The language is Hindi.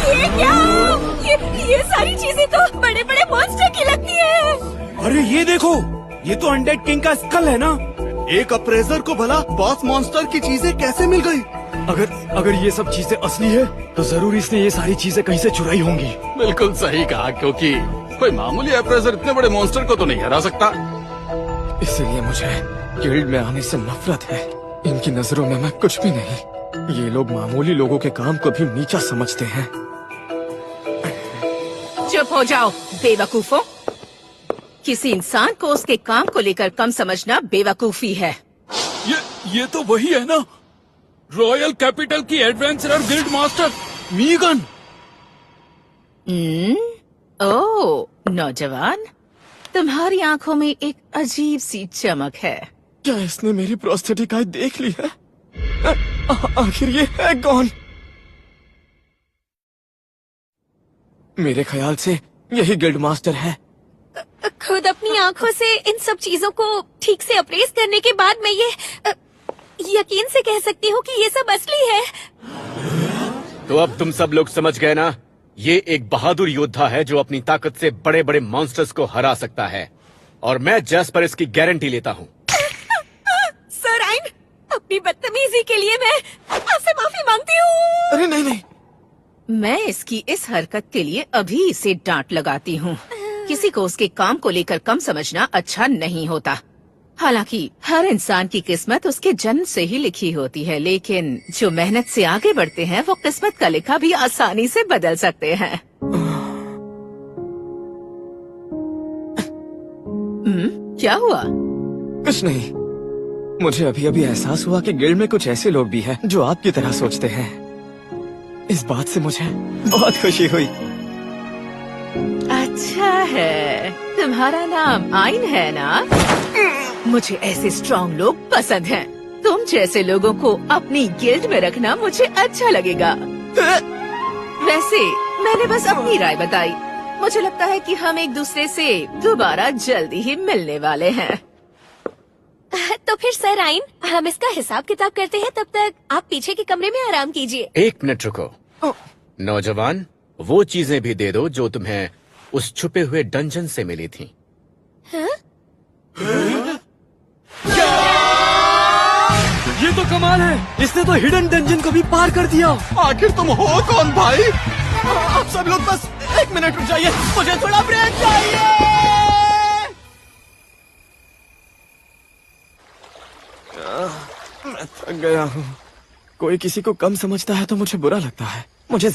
ये क्या? ये सारी चीजें तो बड़े बड़े मॉन्स्टर की लगती है। अरे ये देखो, ये तो अनडेड किंग का स्कल है ना। एक अप्रेजर को भला बॉस मॉन्स्टर की चीजें कैसे मिल गई? अगर ये सब चीजें असली है तो जरूर इसने ये सारी चीजें कहीं से चुराई होंगी। बिल्कुल सही कहा, क्योंकि कोई मामूली अप्रेजर इतने बड़े मॉन्स्टर को तो नहीं हरा सकता। इसलिए मुझे गिल्ड में आने से नफरत है। इनकी नजरों में मैं कुछ भी नहीं। ये लोग मामूली लोगों के काम को भी नीचा समझते हैं। चुप हो जाओ बेवकूफों। किसी इंसान को उसके काम को लेकर कम समझना बेवकूफी है। ये तो वही है ना, रॉयल कैपिटल की एडवेंचरर गिल्ड मास्टर मीगन। ओह नौजवान, तुम्हारी आंखों में एक अजीब सी चमक है। क्या इसने मेरी प्रोस्थेटिक आई देख ली है? आखिर ये है कौन? मेरे ख्याल से यही गिल्ड मास्टर है। खुद अपनी आंखों से इन सब चीजों को ठीक से अप्रेस करने के बाद मैं ये यकीन से कह सकती हूँ कि ये सब असली है। तो अब तुम सब लोग समझ गए ना, ये एक बहादुर योद्धा है जो अपनी ताकत से बड़े बड़े मॉन्स्टर्स को हरा सकता है, और मैं जैस्पर इसकी गारंटी लेता हूँ। सर आइन, अपनी बदतमीजी के लिए मैं आपसे माफी मांगती हूँ। अरे नहीं नहीं, मैं इसकी इस हरकत के लिए अभी इसे डांट लगाती हूँ। किसी को उसके काम को लेकर कम समझना अच्छा नहीं होता। हालांकि हर इंसान की किस्मत उसके जन्म से ही लिखी होती है, लेकिन जो मेहनत से आगे बढ़ते हैं वो किस्मत का लिखा भी आसानी से बदल सकते हैं। क्या हुआ? कुछ नहीं। मुझे अभी अभी एहसास हुआ कि गिल्ड में कुछ ऐसे लोग भी हैं जो आपकी तरह सोचते हैं। इस बात से मुझे बहुत खुशी हुई। अच्छा है, तुम्हारा नाम आइन है ना? मुझे ऐसे स्ट्रॉन्ग लोग पसंद हैं। तुम जैसे लोगों को अपनी गिल्ड में रखना मुझे अच्छा लगेगा। वैसे मैंने बस अपनी राय बताई। मुझे लगता है कि हम एक दूसरे से दोबारा जल्दी ही मिलने वाले हैं। तो फिर सर आइन, हम इसका हिसाब किताब करते हैं। तब तक आप पीछे के कमरे में आराम कीजिए। 1 मिनट रुको। नौजवान, वो चीजें भी दे दो जो तुम्हें उस छुपे हुए डंजन से मिली थी। ये तो कमाल है, इसने तो हिडन डंजन को भी पार कर दिया। आखिर तुम हो कौन भाई? आप सब लोग बस 1 मिनट रुक जाइए, मुझे थोड़ा ब्रेक चाहिए। मैं थक गया हूँ। कोई किसी को कम समझता है तो मुझे बुरा लगता है। मुझे